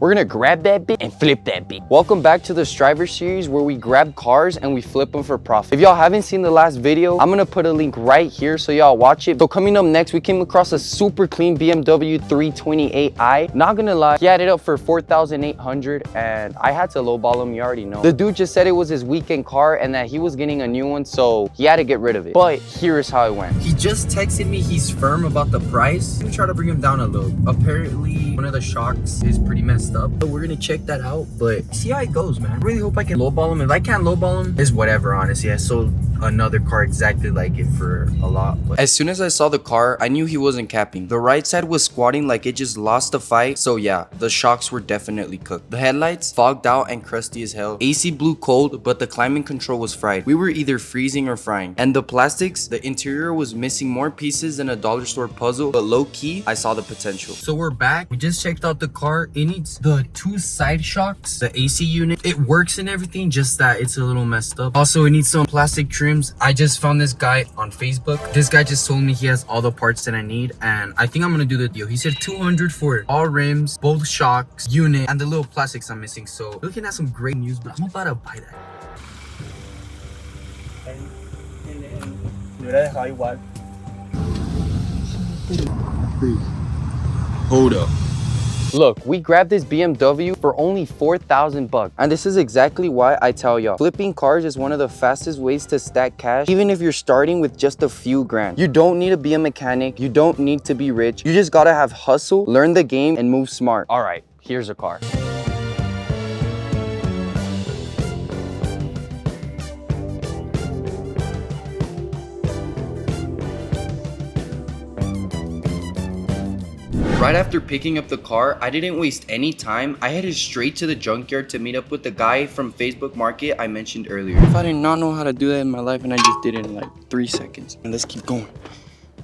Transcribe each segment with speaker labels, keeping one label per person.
Speaker 1: We're gonna grab that bit and flip that bit. Welcome back to the Striver series where we grab cars and we flip them for profit. If y'all haven't seen the last video, I'm gonna put a link right here so y'all watch it. So coming up next, we came across a super clean BMW 328i. Not gonna lie, he had it up for 4,800 and I had to lowball him, you already know. The dude just said it was his weekend car and that he was getting a new one, so he had to get rid of it. But here's how it went.
Speaker 2: He just texted me he's firm about the price. I'm gonna try to bring him down a little. Apparently, one of the shocks is pretty messed up. So we're gonna check that out, but see how it goes, man. I really hope I can lowball him. If I can't lowball him, it's whatever, honestly. I sold another car exactly like it for a lot. But as soon as I saw the car, I knew he wasn't capping. The right side was squatting like it just lost the fight. So yeah, the shocks were definitely cooked. The headlights fogged out and crusty as hell. AC blew cold, but the climate control was fried. We were either freezing or frying. And the plastics, the interior was missing more pieces than a dollar store puzzle, but low key, I saw the potential. So we're back. We just checked out the car. It needs the 2 side shocks, the AC unit. It works and everything, just that it's a little messed up. Also, it needs some plastic trims. I just found this guy on Facebook. This guy just told me he has all the parts that I need, and I think I'm gonna do the deal. He said 200 for all rims, both shocks, unit, and the little plastics I'm missing. So we're looking at some great news, but I'm about to buy that.
Speaker 1: Hold up. Look, we grabbed this BMW for only 4,000 bucks. And this is exactly why I tell y'all, flipping cars is one of the fastest ways to stack cash, even if you're starting with just a few grand. You don't need to be a mechanic. You don't need to be rich. You just gotta have hustle, learn the game, and move smart. All right, here's a car. Right after picking up the car, I didn't waste any time. I headed straight to the junkyard to meet up with the guy from Facebook Market I mentioned earlier. If I did not know how to do that in my life and I just did it in like 3 seconds. And let's keep going.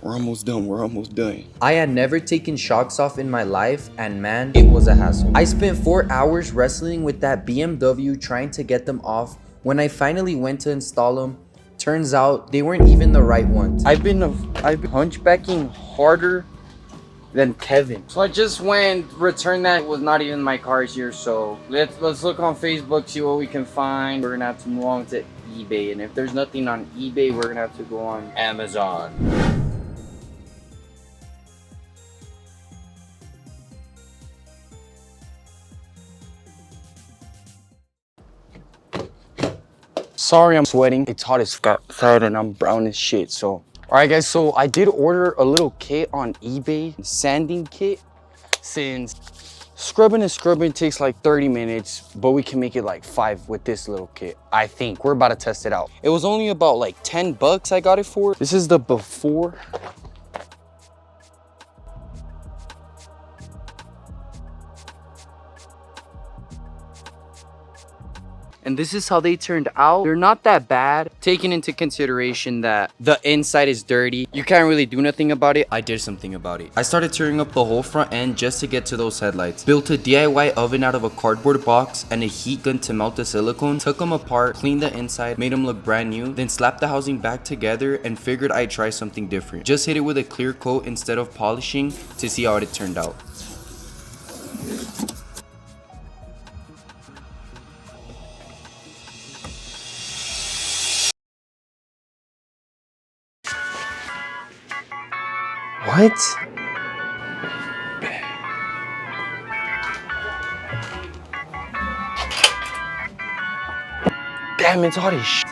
Speaker 1: We're almost done. We're almost done.
Speaker 2: I had never taken shocks off in my life, and man, it was a hassle. I spent 4 hours wrestling with that BMW trying to get them off. When I finally went to install them, turns out they weren't even the right ones.
Speaker 1: I've been hunchbacking harder than Kevin. So I just went, returned that. It was not even my cars here, so let's look on Facebook, see what we can find. We're gonna have to move on to eBay, and if there's nothing on eBay, we're gonna have to go on Amazon. Sorry, I'm sweating. It's hot as fuck outside and I'm brown as shit, so. All right, guys, so I did order a little kit on eBay, sanding kit, since scrubbing and scrubbing takes like 30 minutes, but we can make it like 5 with this little kit. I think we're about to test it out. It was only about like 10 bucks I got it for. This is the before. And this is how they turned out. They're not that bad, taking into consideration that the inside is dirty. You can't really do nothing about it. I did something about it. I started tearing up the whole front end just to get to those headlights. Built a DIY oven out of a cardboard box and a heat gun to melt the silicone. Took them apart, cleaned the inside, made them look brand new, then slapped the housing back together and figured I'd try something different. Just hit it with a clear coat instead of polishing to see how it turned out. What? Damn, it's hot as shit.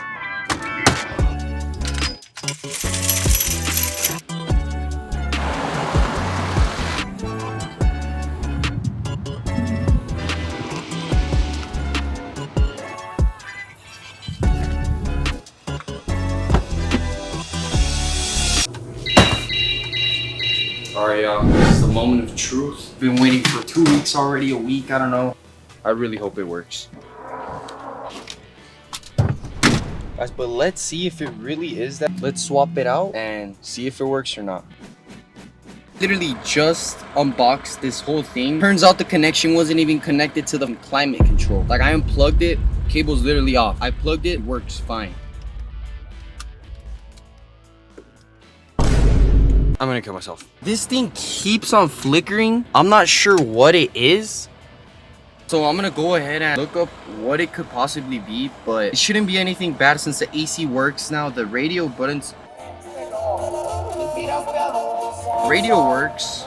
Speaker 1: Alright, y'all, this is the moment of truth. Been waiting for 2 weeks already, a week, I don't know. I really hope it works. Guys, but let's see if it really is that. Let's swap it out and see if it works or not. Literally just unboxed this whole thing. Turns out the connection wasn't even connected to the climate control. Like, I unplugged it, cable's literally off. I plugged it, works fine. I'm gonna kill myself. This thing keeps on flickering. I'm not sure what it is, So I'm gonna go ahead and look up what it could possibly be, but it shouldn't be anything bad since the AC works now. The radio buttons, radio works.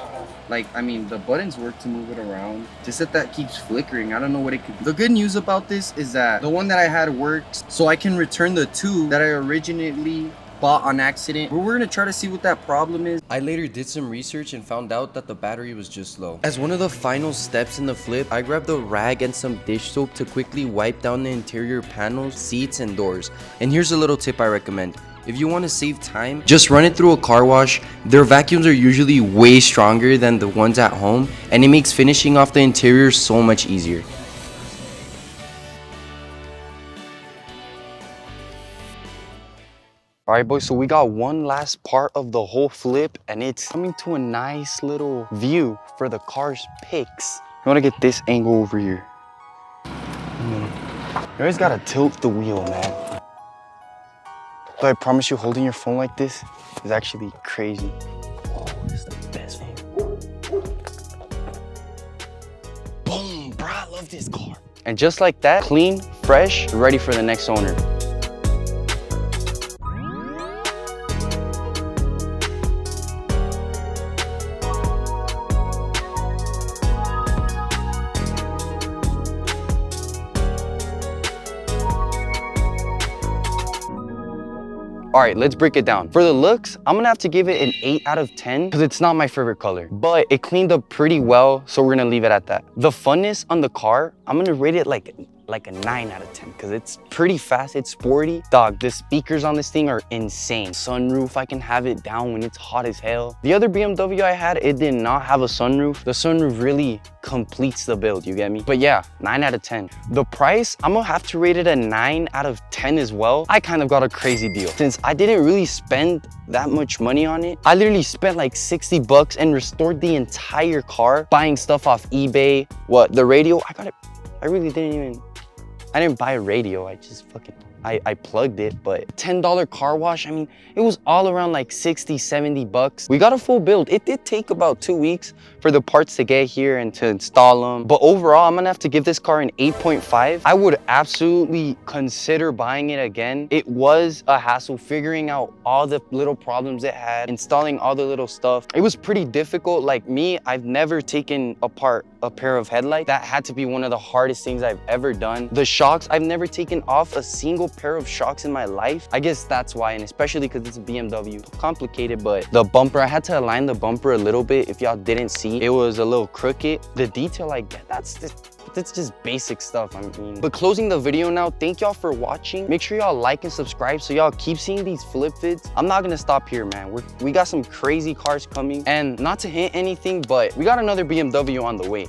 Speaker 1: Like, I mean, the buttons work to move it around. Just that keeps flickering. I don't know what it could be. The good news about this is that the one that I had works, so I can return the two that I originally bought on accident. But we're gonna try to see what that problem is. I later did some research and found out that the battery was just low. As one of the final steps in the flip, I grabbed a rag and some dish soap to quickly wipe down the interior panels, seats, and doors. And here's a little tip I recommend. If you want to save time, just run it through a car wash. Their vacuums are usually way stronger than the ones at home, and it makes finishing off the interior so much easier. Alright boys, so we got one last part of the whole flip, and it's coming to a nice little view for the car's pics. You want to get this angle over here. You always gotta tilt the wheel, man. But I promise you, holding your phone like this is actually crazy. Oh, this is the best thing. Boom, bro, I love this car. And just like that, clean, fresh, ready for the next owner. All right, let's break it down. For the looks, I'm gonna have to give it an 8 out of 10 because it's not my favorite color, but it cleaned up pretty well, so we're gonna leave it at that. The funness on the car, I'm gonna rate it like a 9 out of 10 because it's pretty fast, it's sporty. Dog, the speakers on this thing are insane. Sunroof, I can have it down when it's hot as hell. The other BMW I had, it did not have a sunroof. The sunroof really completes the build, you get me? But yeah, 9 out of 10. The price, I'm gonna have to rate it a 9 out of 10 as well. I kind of got a crazy deal. Since I didn't really spend that much money on it, I literally spent like 60 bucks and restored the entire car, buying stuff off eBay. What, the radio, I really I didn't buy a radio, I just I plugged it, but $10 car wash, I mean, it was all around like 60, 70 bucks. We got a full build. It did take about 2 weeks for the parts to get here and to install them. But overall, I'm gonna have to give this car an 8.5. I would absolutely consider buying it again. It was a hassle figuring out all the little problems it had, installing all the little stuff. It was pretty difficult. Like me, I've never taken apart a pair of headlights. That had to be one of the hardest things I've ever done. The shocks, I've never taken off a single pair of shocks in my life. I guess that's why, and especially because it's a BMW. Complicated, but the bumper, I had to align the bumper a little bit. If y'all didn't see, it was a little crooked. The detail I get, that's just basic stuff, I mean. But closing the video now, thank y'all for watching. Make sure y'all like and subscribe so y'all keep seeing these flip vids. I'm not gonna stop here, man. We got some crazy cars coming, and not to hint anything, but we got another BMW on the way.